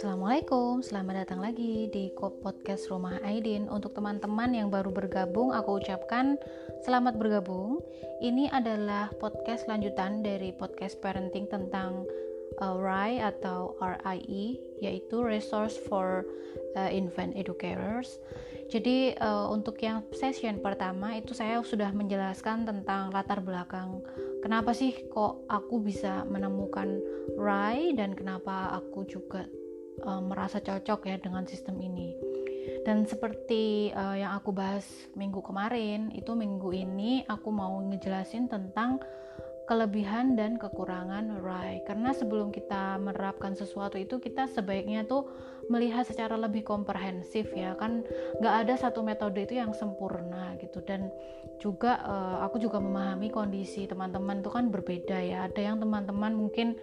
Assalamualaikum, selamat datang lagi di podcast Rumah Aidin. Untuk teman-teman yang baru bergabung, aku ucapkan selamat bergabung. Ini adalah podcast lanjutan dari podcast parenting tentang RIE atau RIE, yaitu Resource for Infant Educators. Jadi untuk yang session pertama itu saya sudah menjelaskan tentang latar belakang kenapa sih kok aku bisa menemukan RIE dan kenapa aku juga merasa cocok ya dengan sistem ini. Dan seperti yang aku bahas minggu kemarin, itu minggu ini aku mau ngejelasin tentang kelebihan dan kekurangan RIE. Karena sebelum kita menerapkan sesuatu itu, kita sebaiknya tuh melihat secara lebih komprehensif ya, kan nggak ada satu metode itu yang sempurna gitu. Dan juga aku juga memahami kondisi teman-teman itu kan berbeda ya. Ada yang teman-teman mungkin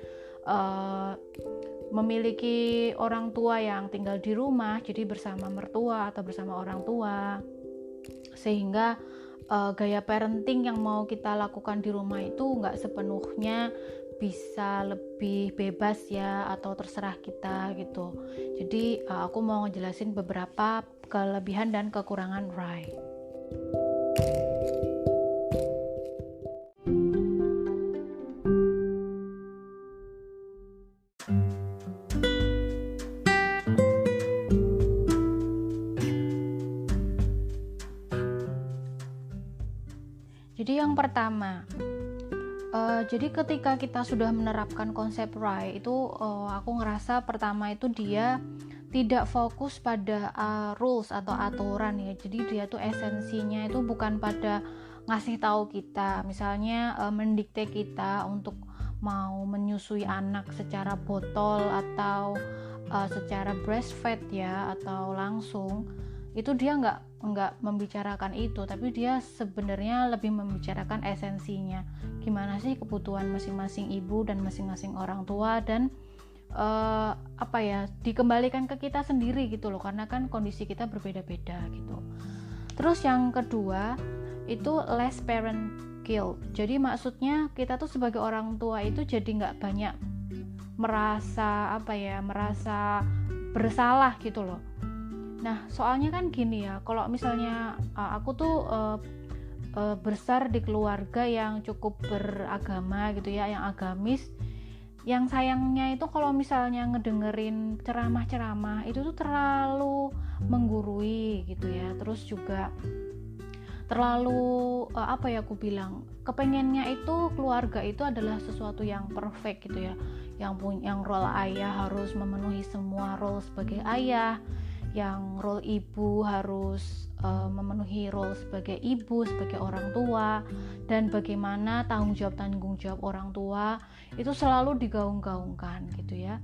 memiliki orang tua yang tinggal di rumah, jadi bersama mertua atau bersama orang tua, sehingga gaya parenting yang mau kita lakukan di rumah itu nggak sepenuhnya bisa lebih bebas ya, atau terserah kita gitu. Jadi aku mau ngejelasin beberapa kelebihan dan kekurangan RIE. Jadi yang pertama, jadi ketika kita sudah menerapkan konsep RIE itu, aku ngerasa pertama itu dia tidak fokus pada rules atau aturan ya. Jadi dia tuh esensinya itu bukan pada ngasih tahu kita, misalnya mendikte kita untuk mau menyusui anak secara botol atau secara breastfeed ya, atau langsung. Itu dia nggak membicarakan itu, tapi dia sebenarnya lebih membicarakan esensinya, gimana sih kebutuhan masing-masing ibu dan masing-masing orang tua, dan dikembalikan ke kita sendiri gitu loh, karena kan kondisi kita berbeda-beda gitu. Terus yang kedua itu less parent guilt. Jadi maksudnya kita tuh sebagai orang tua itu jadi nggak banyak merasa bersalah gitu loh. Nah, soalnya kan gini ya, kalau misalnya aku tuh besar di keluarga yang cukup beragama gitu ya, yang agamis, yang sayangnya itu kalau misalnya ngedengerin ceramah-ceramah itu tuh terlalu menggurui gitu ya. Terus juga terlalu kepengennya itu keluarga itu adalah sesuatu yang perfect gitu ya, yang role ayah harus memenuhi semua role sebagai ayah, yang role ibu harus memenuhi role sebagai ibu, sebagai orang tua, dan bagaimana tanggung jawab orang tua itu selalu digaung-gaungkan gitu ya.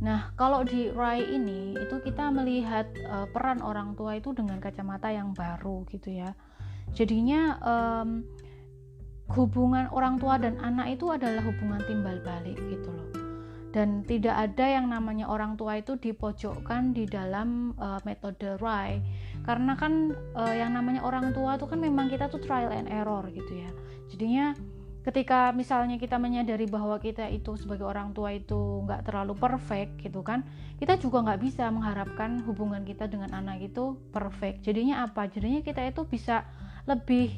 Nah, kalau di RIE ini itu kita melihat peran orang tua itu dengan kacamata yang baru gitu ya. Jadinya hubungan orang tua dan anak itu adalah hubungan timbal balik gitu loh. Dan tidak ada yang namanya orang tua itu dipojokkan di dalam metode RIE, karena kan yang namanya orang tua itu kan memang kita tuh trial and error gitu ya. Jadinya ketika misalnya kita menyadari bahwa kita itu sebagai orang tua itu nggak terlalu perfect gitu kan, kita juga nggak bisa mengharapkan hubungan kita dengan anak itu perfect. Jadinya apa? Jadinya kita itu bisa lebih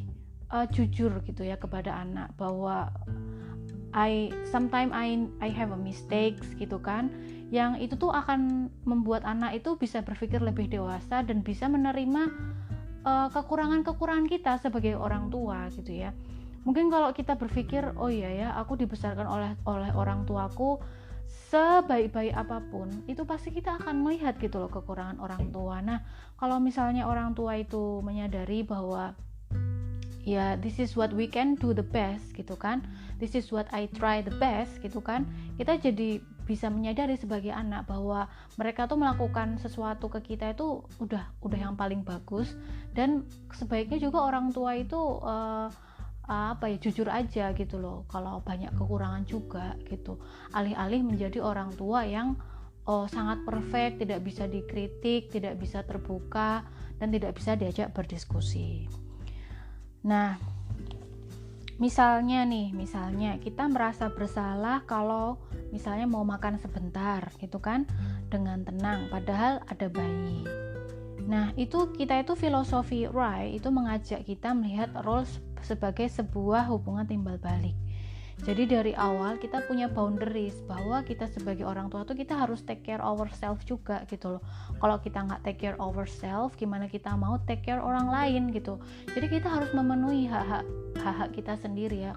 jujur gitu ya kepada anak, bahwa sometimes I have a mistakes gitu kan, yang itu tuh akan membuat anak itu bisa berpikir lebih dewasa dan bisa menerima kekurangan-kekurangan kita sebagai orang tua gitu ya. Mungkin kalau kita berpikir, oh iya ya, aku dibesarkan oleh orang tuaku, sebaik-baik apapun itu pasti kita akan melihat gitu loh kekurangan orang tua. Nah, kalau misalnya orang tua itu menyadari bahwa ya, this is what we can do the best gitu kan, this is what I try the best gitu kan, kita jadi bisa menyadari sebagai anak bahwa mereka tuh melakukan sesuatu ke kita itu udah yang paling bagus. Dan sebaiknya juga orang tua itu jujur aja gitu loh kalau banyak kekurangan juga gitu, alih-alih menjadi orang tua yang sangat perfect, tidak bisa dikritik, tidak bisa terbuka, dan tidak bisa diajak berdiskusi. Nah, Misalnya kita merasa bersalah kalau misalnya mau makan sebentar gitu kan dengan tenang padahal ada bayi. Nah, kita itu filosofi Rai itu mengajak kita melihat role sebagai sebuah hubungan timbal balik. Jadi dari awal kita punya boundaries bahwa kita sebagai orang tua tuh kita harus take care ourselves juga gitu loh. Kalau kita nggak take care ourselves, gimana kita mau take care orang lain gitu. Jadi kita harus memenuhi hak kita sendiri ya.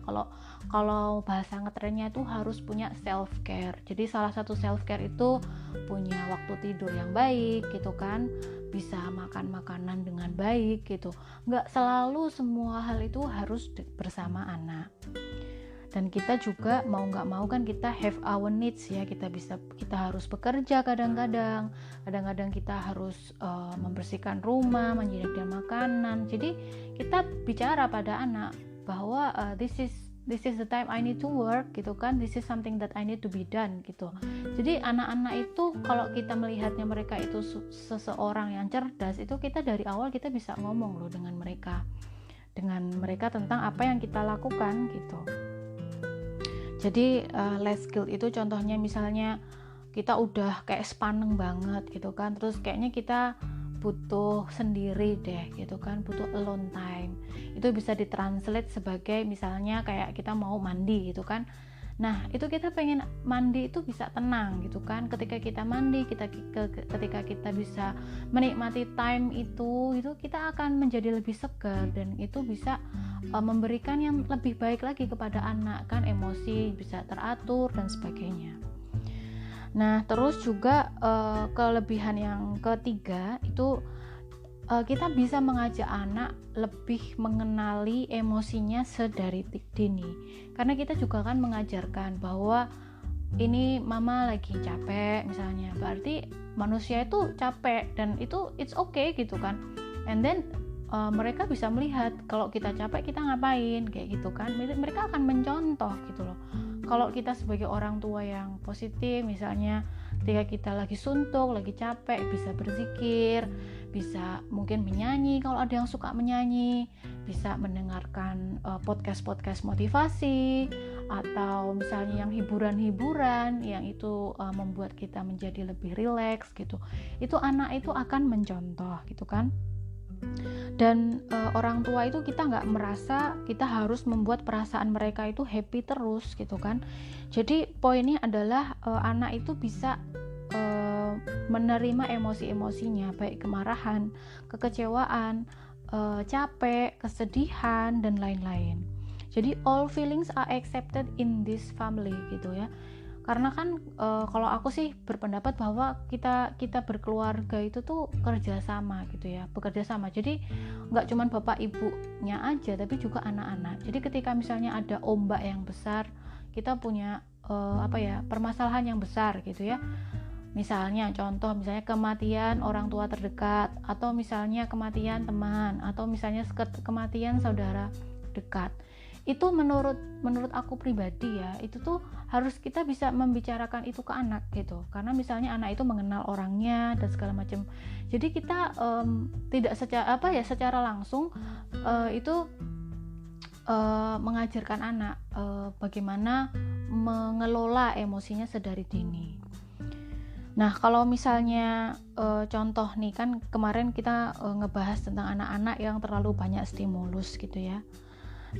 Kalau bahasa ngetrennya itu harus punya self care. Jadi salah satu self care itu punya waktu tidur yang baik gitu kan, bisa makan makanan dengan baik gitu. Nggak selalu semua hal itu harus bersama anak. Dan kita juga mau nggak mau kan kita have our needs ya, kita harus bekerja kadang-kadang kita harus membersihkan rumah, menyediakan makanan. Jadi kita bicara pada anak bahwa this is the time I need to work gitu kan, this is something that I need to be done gitu. Jadi anak-anak itu kalau kita melihatnya mereka itu seseorang yang cerdas, itu kita dari awal kita bisa ngomong loh dengan mereka tentang apa yang kita lakukan gitu. Jadi life skill itu contohnya misalnya kita udah kayak sepaneng banget gitu kan, terus kayaknya kita butuh sendiri deh gitu kan, butuh alone time. Itu bisa ditranslate sebagai misalnya kayak kita mau mandi gitu kan. Nah, itu kita pengen mandi itu bisa tenang gitu kan. Ketika kita mandi, ketika kita bisa menikmati time itu kita akan menjadi lebih segar dan itu bisa memberikan yang lebih baik lagi kepada anak kan, emosi bisa teratur dan sebagainya. Nah, terus juga kelebihan yang ketiga itu kita bisa mengajak anak lebih mengenali emosinya sedari dini. Karena kita juga kan mengajarkan bahwa ini mama lagi capek misalnya, berarti manusia itu capek dan itu it's okay gitu kan. And then mereka bisa melihat kalau kita capek kita ngapain kayak gitu kan. Mereka akan mencontoh gitu loh. Kalau kita sebagai orang tua yang positif, misalnya ketika kita lagi suntuk, lagi capek, bisa berzikir, bisa mungkin menyanyi kalau ada yang suka menyanyi, bisa mendengarkan podcast motivasi, atau misalnya yang hiburan-hiburan yang itu membuat kita menjadi lebih rileks gitu. Itu anak itu akan mencontoh gitu kan. Dan orang tua itu kita nggak merasa kita harus membuat perasaan mereka itu happy terus gitu kan. Jadi poinnya adalah anak itu bisa menerima emosi-emosinya, baik kemarahan, kekecewaan, capek, kesedihan dan lain-lain. Jadi all feelings are accepted in this family gitu ya. Karena kan kalau aku sih berpendapat bahwa kita berkeluarga itu tuh kerja sama gitu ya, bekerja sama. Jadi nggak cuma bapak ibunya aja, tapi juga anak-anak. Jadi ketika misalnya ada ombak yang besar, kita punya permasalahan yang besar gitu ya. Misalnya kematian orang tua terdekat, atau misalnya kematian teman, atau misalnya kematian saudara dekat. Itu menurut aku pribadi ya, itu tuh harus kita bisa membicarakan itu ke anak gitu, karena misalnya anak itu mengenal orangnya dan segala macam. Jadi kita tidak secara langsung itu mengajarkan anak bagaimana mengelola emosinya sedari dini. Nah, kalau misalnya contoh nih kan kemarin kita ngebahas tentang anak-anak yang terlalu banyak stimulus gitu ya.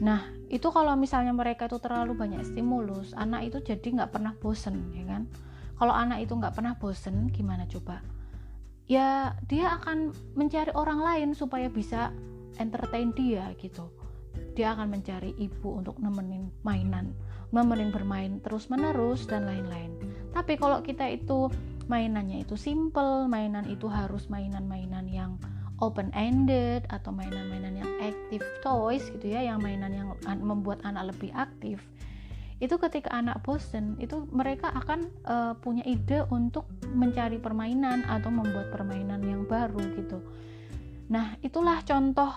Nah, itu kalau misalnya mereka itu terlalu banyak stimulus, anak itu jadi nggak pernah bosen, ya kan? Kalau anak itu nggak pernah bosen, gimana coba? Ya, dia akan mencari orang lain supaya bisa entertain dia gitu. Dia akan mencari ibu untuk nemenin bermain terus-menerus dan lain-lain. Tapi kalau kita itu mainannya itu simple, mainan itu harus mainan-mainan yang open-ended atau mainan-mainan yang active toys gitu ya, yang mainan yang membuat anak lebih aktif. Itu ketika anak bosen, itu mereka akan punya ide untuk mencari permainan atau membuat permainan yang baru gitu. Nah, itulah contoh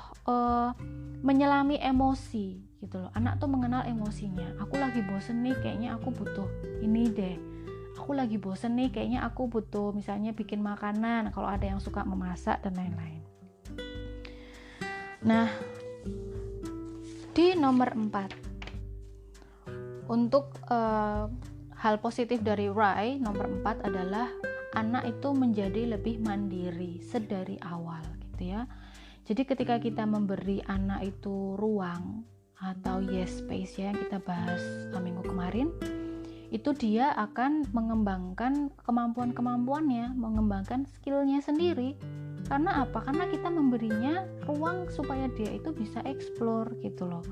menyelami emosi gitu loh. Anak tuh mengenal emosinya. Aku lagi bosen nih, kayaknya aku butuh ini deh. Aku lagi bosen nih, kayaknya aku butuh misalnya bikin makanan, kalau ada yang suka memasak dan lain-lain. Nah, di nomor 4 Untuk hal positif dari RAI nomor 4 adalah anak itu menjadi lebih mandiri sedari awal gitu ya. Jadi ketika kita memberi anak itu ruang atau yes space ya, yang kita bahas minggu kemarin, itu dia akan mengembangkan kemampuan-kemampuannya, mengembangkan skillnya sendiri. Karena apa? Karena kita memberinya ruang supaya dia itu bisa explore gitu loh.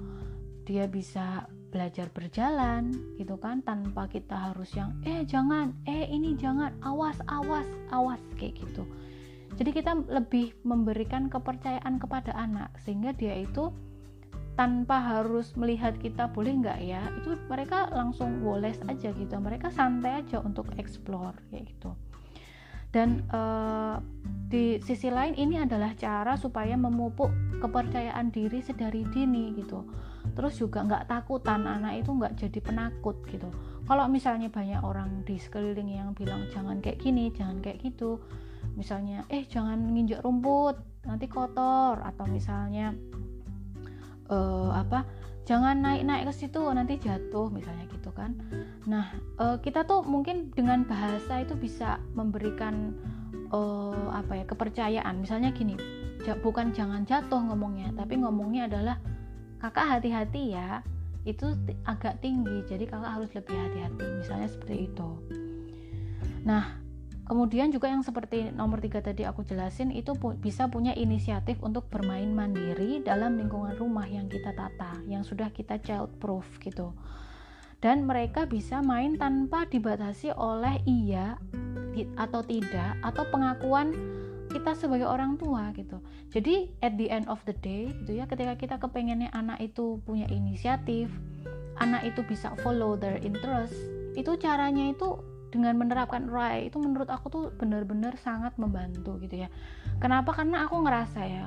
Dia bisa belajar berjalan gitu kan, tanpa kita harus yang jangan, ini jangan, awas kayak gitu. Jadi kita lebih memberikan kepercayaan kepada anak, sehingga dia itu tanpa harus melihat kita boleh nggak ya, itu mereka langsung woles aja gitu, mereka santai aja untuk explore kayak gitu. Dan di sisi lain ini adalah cara supaya memupuk kepercayaan diri sedari dini gitu. Terus juga nggak takutan, anak itu nggak jadi penakut gitu. Kalau misalnya banyak orang di sekeliling yang bilang jangan kayak gini, jangan kayak gitu, misalnya jangan nginjek rumput nanti kotor, atau misalnya jangan naik ke situ nanti jatuh misalnya gitu kan. Nah kita tuh mungkin dengan bahasa itu bisa memberikan kepercayaan. Misalnya gini, bukan jangan jatuh ngomongnya, tapi ngomongnya adalah kakak hati-hati ya, itu agak tinggi, jadi kakak harus lebih hati-hati, misalnya seperti itu. Nah kemudian juga yang seperti nomor 3 tadi aku jelasin, itu bisa punya inisiatif untuk bermain mandiri dalam lingkungan rumah yang kita tata, yang sudah kita child proof gitu. Dan mereka bisa main tanpa dibatasi oleh iya atau tidak, atau pengakuan kita sebagai orang tua gitu. Jadi at the end of the day gitu ya, ketika kita kepengennya anak itu punya inisiatif, anak itu bisa follow their interest, itu caranya itu dengan menerapkan RAI itu menurut aku tuh benar-benar sangat membantu gitu ya. Kenapa? Karena aku ngerasa ya,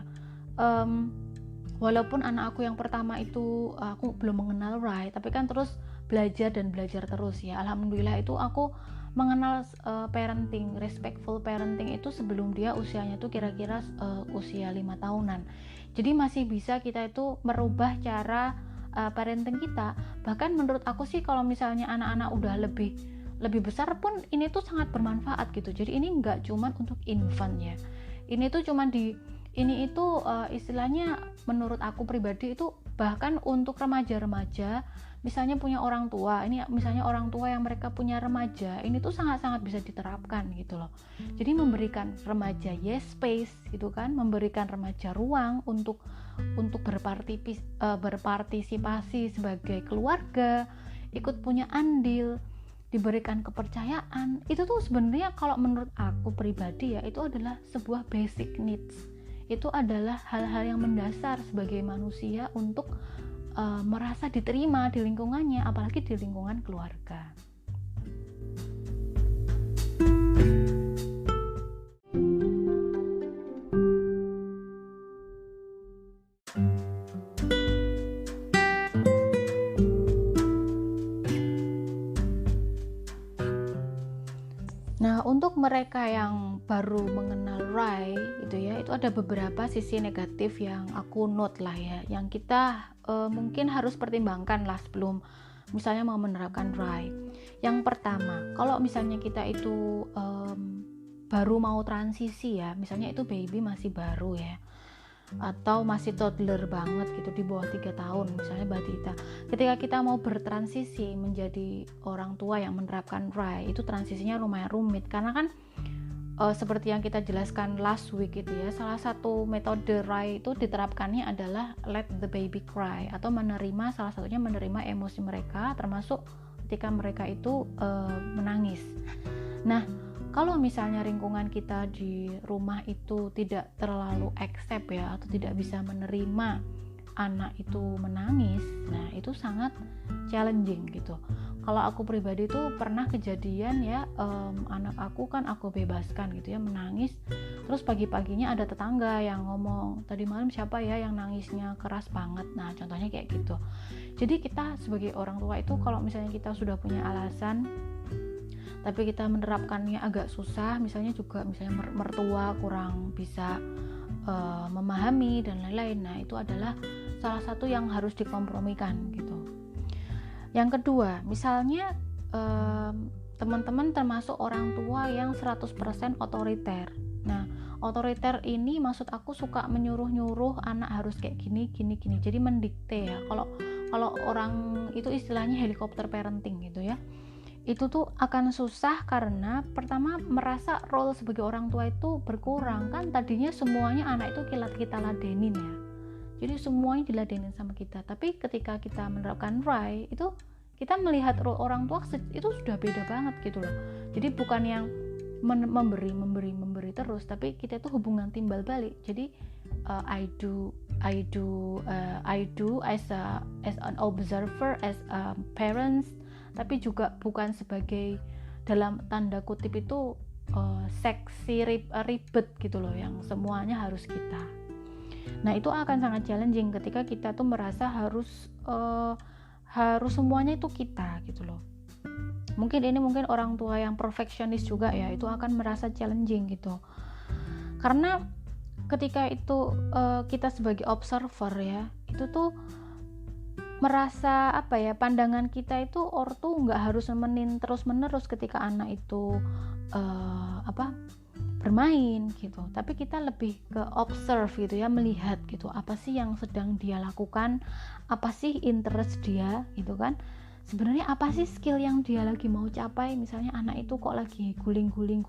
walaupun anak aku yang pertama itu aku belum mengenal RAI, tapi kan terus belajar dan belajar terus ya. Alhamdulillah itu aku mengenal parenting, respectful parenting itu sebelum dia usianya tuh kira-kira usia 5 tahunan. Jadi masih bisa kita itu merubah cara parenting kita. Bahkan menurut aku sih kalau misalnya anak-anak udah lebih besar pun ini tuh sangat bermanfaat gitu. Jadi ini nggak cuman untuk infant ya, ini tuh cuman istilahnya menurut aku pribadi itu bahkan untuk remaja-remaja, misalnya punya orang tua, ini misalnya orang tua yang mereka punya remaja, ini tuh sangat-sangat bisa diterapkan gitu loh. Jadi memberikan remaja yes space gitu kan, memberikan remaja ruang untuk berpartisipasi sebagai keluarga, ikut punya andil, diberikan kepercayaan. Itu tuh sebenarnya kalau menurut aku pribadi ya, itu adalah sebuah basic needs. Itu adalah hal-hal yang mendasar sebagai manusia untuk merasa diterima di lingkungannya, apalagi di lingkungan keluarga. Nah, untuk mereka yang baru mengenal RAI gitu ya, itu ada beberapa sisi negatif yang aku note lah ya, yang kita mungkin harus pertimbangkan lah sebelum misalnya mau menerapkan RAI. Yang pertama, kalau misalnya kita itu baru mau transisi ya, misalnya itu baby masih baru ya, atau masih toddler banget gitu, di bawah 3 tahun misalnya balita. Ketika kita mau bertransisi menjadi orang tua yang menerapkan RAI, itu transisinya lumayan rumit karena kan seperti yang kita jelaskan last week gitu ya, salah satu metode RAI itu diterapkannya adalah let the baby cry, atau menerima, salah satunya menerima emosi mereka, termasuk ketika mereka itu menangis. Nah, kalau misalnya lingkungan kita di rumah itu tidak terlalu accept ya, atau tidak bisa menerima anak itu menangis, nah itu sangat challenging gitu. Kalau aku pribadi itu pernah kejadian ya, anak aku kan aku bebaskan gitu ya, menangis, terus pagi-paginya ada tetangga yang ngomong, tadi malam siapa ya yang nangisnya keras banget. Nah contohnya kayak gitu. Jadi kita sebagai orang tua itu kalau misalnya kita sudah punya alasan tapi kita menerapkannya agak susah, misalnya mertua kurang bisa memahami dan lain-lain, nah itu adalah salah satu yang harus dikompromikan gitu. Yang kedua, misalnya teman-teman termasuk orang tua yang 100% otoriter. Nah, otoriter ini maksud aku suka menyuruh-nyuruh anak harus kayak gini. Jadi mendikte ya. Kalau orang itu istilahnya helikopter parenting gitu ya. Itu tuh akan susah karena pertama merasa role sebagai orang tua itu berkurang. Kan tadinya semuanya anak itu kita ladenin ya. Jadi semuanya diladenin sama kita. Tapi ketika kita menerapkan RAI itu kita melihat role orang tua itu sudah beda banget gitu loh. Jadi bukan yang memberi terus, tapi kita itu hubungan timbal balik. Jadi I do as an observer, as a parents, tapi juga bukan sebagai dalam tanda kutip itu seksi ribet gitu loh, yang semuanya harus kita. Nah itu akan sangat challenging ketika kita tuh merasa harus semuanya itu kita gitu loh. Mungkin orang tua yang perfeksionis juga ya, itu akan merasa challenging gitu. Karena ketika itu kita sebagai observer ya, itu tuh merasa pandangan kita itu ortu nggak harus nemenin terus menerus ketika anak itu bermain gitu, tapi kita lebih ke observe gitu ya, melihat gitu apa sih yang sedang dia lakukan, apa sih interest dia gitu kan, sebenarnya apa sih skill yang dia lagi mau capai. Misalnya anak itu kok lagi guling-guling,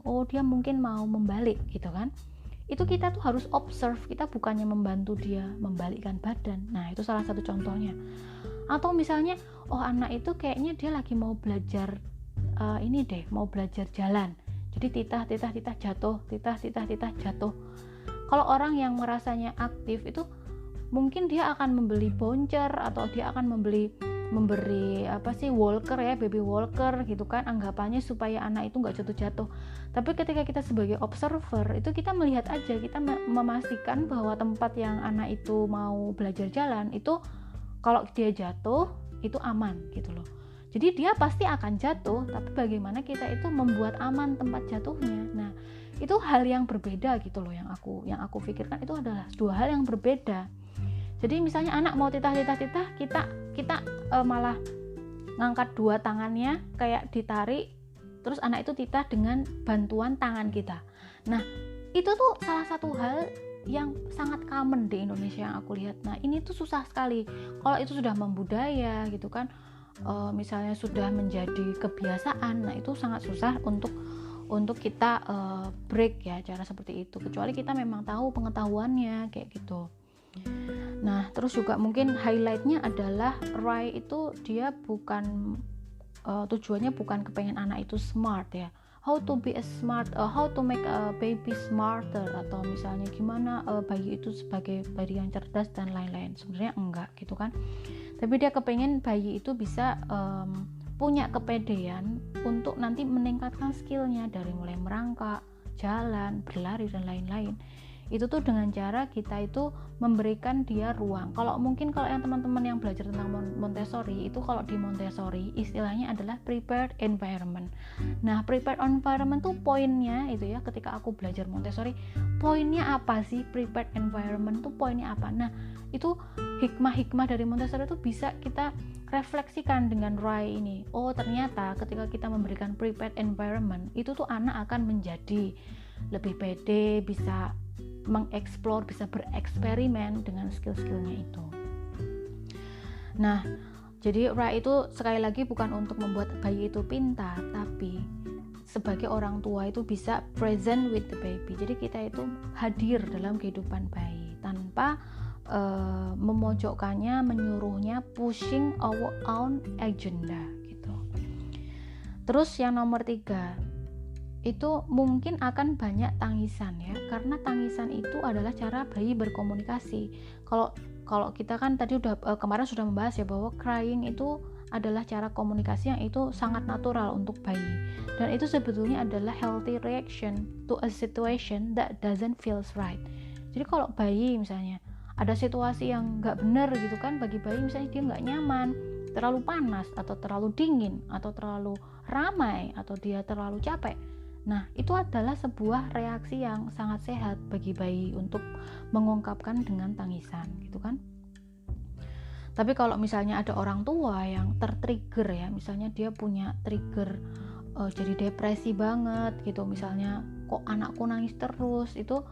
oh dia mungkin mau membalik gitu kan, itu kita tuh harus observe, kita bukannya membantu dia membalikkan badan. Nah itu salah satu contohnya. Atau misalnya anak itu kayaknya dia lagi mau belajar mau belajar jalan, jadi titah jatuh. Kalau orang yang merasanya aktif itu mungkin dia akan membeli boncer atau dia akan memberi walker ya, baby walker gitu kan, anggapannya supaya anak itu nggak jatuh. Tapi ketika kita sebagai observer itu kita melihat aja, kita memastikan bahwa tempat yang anak itu mau belajar jalan itu kalau dia jatuh itu aman gitu loh. Jadi dia pasti akan jatuh, tapi bagaimana kita itu membuat aman tempat jatuhnya. Nah, itu hal yang berbeda gitu loh, yang aku pikirkan itu adalah dua hal yang berbeda. Jadi misalnya anak mau titah, kita malah ngangkat dua tangannya kayak ditarik, terus anak itu titah dengan bantuan tangan kita. Nah, itu tuh salah satu hal yang sangat common di Indonesia yang aku lihat. Nah, ini tuh susah sekali. Kalau itu sudah membudaya gitu kan, misalnya sudah menjadi kebiasaan, nah itu sangat susah untuk kita break ya cara seperti itu, kecuali kita memang tahu pengetahuannya kayak gitu. Nah terus juga mungkin highlightnya adalah RAI itu dia bukan tujuannya bukan kepengen anak itu smart ya, how to be a smart, how to make a baby smarter, atau misalnya gimana bayi itu sebagai bayi yang cerdas dan lain-lain. Sebenarnya enggak gitu kan, tapi dia kepengen bayi itu bisa punya kepedean untuk nanti meningkatkan skillnya dari mulai merangkak, jalan, berlari dan lain-lain. Itu tuh dengan cara kita itu memberikan dia ruang. Kalau yang teman-teman yang belajar tentang Montessori itu, kalau di Montessori istilahnya adalah prepared environment. Nah, prepared environment tuh poinnya itu ya, ketika aku belajar Montessori, poinnya apa sih prepared environment tuh, poinnya apa? Nah, itu hikmah-hikmah dari Montessori itu bisa kita refleksikan dengan RAI ini. Oh, ternyata ketika kita memberikan prepared environment, itu tuh anak akan menjadi lebih pede, bisa mengeksplor, bisa bereksperimen dengan skill-skillnya itu. Nah, jadi RAI itu sekali lagi bukan untuk membuat bayi itu pintar, tapi sebagai orang tua itu bisa present with the baby. Jadi kita itu hadir dalam kehidupan bayi tanpa memojokkannya, menyuruhnya, pushing our own agenda gitu. Terus yang nomor 3, itu mungkin akan banyak tangisan ya, karena tangisan itu adalah cara bayi berkomunikasi. Kalau kita kan tadi kemarin sudah membahas ya, bahwa crying itu adalah cara komunikasi yang itu sangat natural untuk bayi, dan itu sebetulnya adalah healthy reaction to a situation that doesn't feels right. Jadi kalau bayi misalnya ada situasi yang nggak benar gitu kan, bagi bayi misalnya dia nggak nyaman, terlalu panas atau terlalu dingin atau terlalu ramai atau dia terlalu capek. Nah, itu adalah sebuah reaksi yang sangat sehat bagi bayi untuk mengungkapkan dengan tangisan gitu kan. Tapi kalau misalnya ada orang tua yang tertrigger ya, misalnya dia punya trigger jadi depresi banget gitu, misalnya kok anakku nangis terus, itu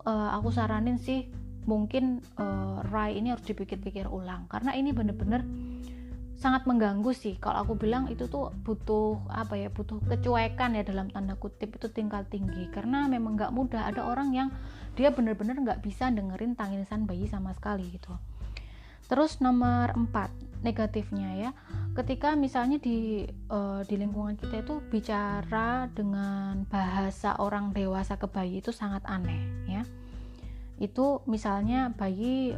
aku saranin sih mungkin Rai ini harus dipikir-pikir ulang, karena ini bener-bener sangat mengganggu sih. Kalau aku bilang itu tuh butuh butuh kecuekan ya dalam tanda kutip, itu tingkat tinggi, karena memang nggak mudah. Ada orang yang dia bener-bener nggak bisa dengerin tangisan bayi sama sekali gitu. Terus nomor 4 negatifnya ya, ketika misalnya di lingkungan kita itu bicara dengan bahasa orang dewasa ke bayi itu sangat aneh ya. Itu misalnya bayi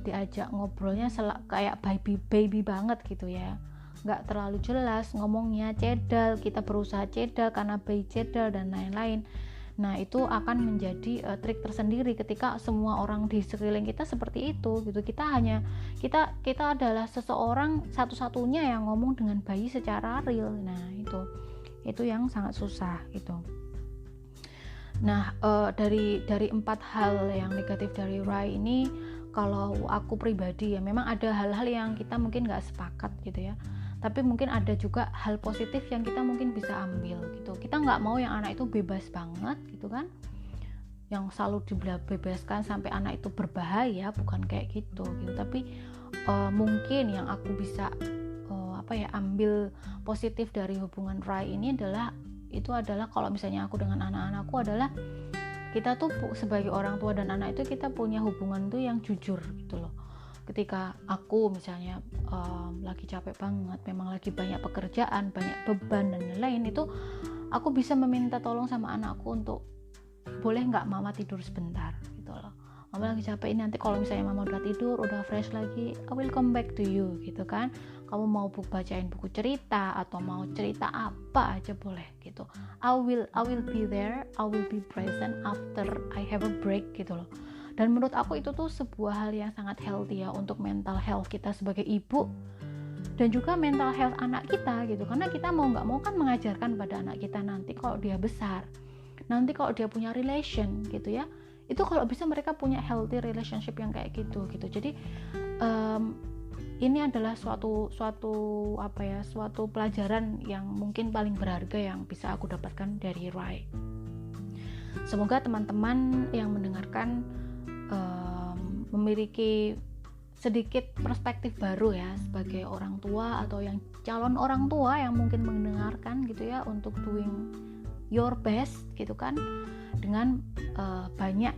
diajak ngobrolnya kayak baby banget gitu ya, nggak terlalu jelas ngomongnya, cedal, kita berusaha cedal karena bayi cedal dan lain-lain. Nah itu akan menjadi trik tersendiri ketika semua orang di sekeliling kita seperti itu gitu. Kita adalah seseorang satu-satunya yang ngomong dengan bayi secara real. Nah itu yang sangat susah gitu. Nah dari 4 hal yang negatif dari Rai ini, kalau aku pribadi ya memang ada hal-hal yang kita mungkin nggak sepakat gitu ya, tapi mungkin ada juga hal positif yang kita mungkin bisa ambil gitu. Kita nggak mau yang anak itu bebas banget gitu kan, yang selalu dibebaskan sampai anak itu berbahaya, bukan kayak gitu. Tapi mungkin yang aku bisa ambil positif dari hubungan Rai ini adalah kalau misalnya aku dengan anak-anakku adalah kita tuh sebagai orang tua dan anak itu kita punya hubungan tuh yang jujur gitu loh. Ketika aku misalnya lagi capek banget, memang lagi banyak pekerjaan, banyak beban dan lain-lain, itu aku bisa meminta tolong sama anakku untuk boleh nggak mama tidur sebentar gitu loh. Mama lagi capek ini, nanti kalau misalnya mama udah tidur, udah fresh lagi, I will come back to you gitu kan. Kamu mau bacain buku cerita atau mau cerita apa aja boleh gitu. I will be there, I will be present after I have a break gitu loh. Dan menurut aku itu tuh sebuah hal yang sangat healthy ya untuk mental health kita sebagai ibu dan juga mental health anak kita gitu. Karena kita mau nggak mau kan mengajarkan pada anak kita nanti kalau dia besar, nanti kalau dia punya relation gitu ya, itu kalau bisa mereka punya healthy relationship yang kayak gitu. Jadi ini adalah suatu pelajaran yang mungkin paling berharga yang bisa aku dapatkan dari Rai. Semoga teman-teman yang mendengarkan memiliki sedikit perspektif baru ya sebagai orang tua atau yang calon orang tua yang mungkin mendengarkan gitu ya, untuk doing your best gitu kan, dengan banyak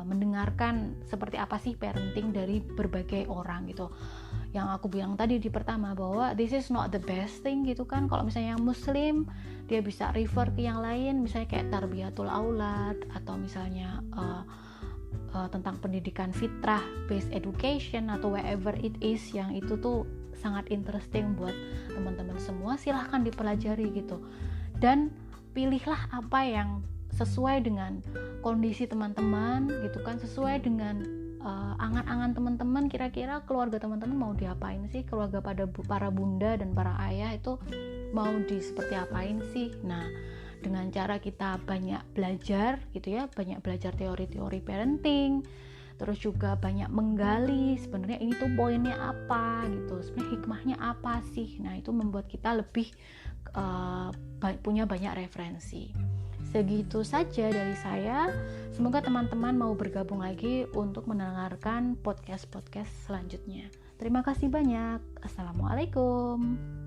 mendengarkan seperti apa sih parenting dari berbagai orang gitu. Yang aku bilang tadi di pertama bahwa this is not the best thing gitu kan. Kalau misalnya yang muslim dia bisa refer ke yang lain, misalnya kayak tarbiyatul aulad atau misalnya tentang pendidikan fitrah based education atau wherever it is, yang itu tuh sangat interesting buat teman-teman semua. Silahkan dipelajari gitu dan pilihlah apa yang sesuai dengan kondisi teman-teman gitu kan, sesuai dengan angan-angan teman-teman. Kira-kira keluarga teman-teman mau diapain sih, keluarga para bunda dan para ayah itu mau seperti apain sih. Nah dengan cara kita banyak belajar gitu ya, banyak belajar teori-teori parenting, terus juga banyak menggali sebenarnya ini tuh poinnya apa gitu, sebenarnya hikmahnya apa sih. Nah itu membuat kita lebih punya banyak referensi. Segitu saja dari saya. Semoga teman-teman mau bergabung lagi untuk mendengarkan podcast selanjutnya. Terima kasih banyak. Assalamualaikum.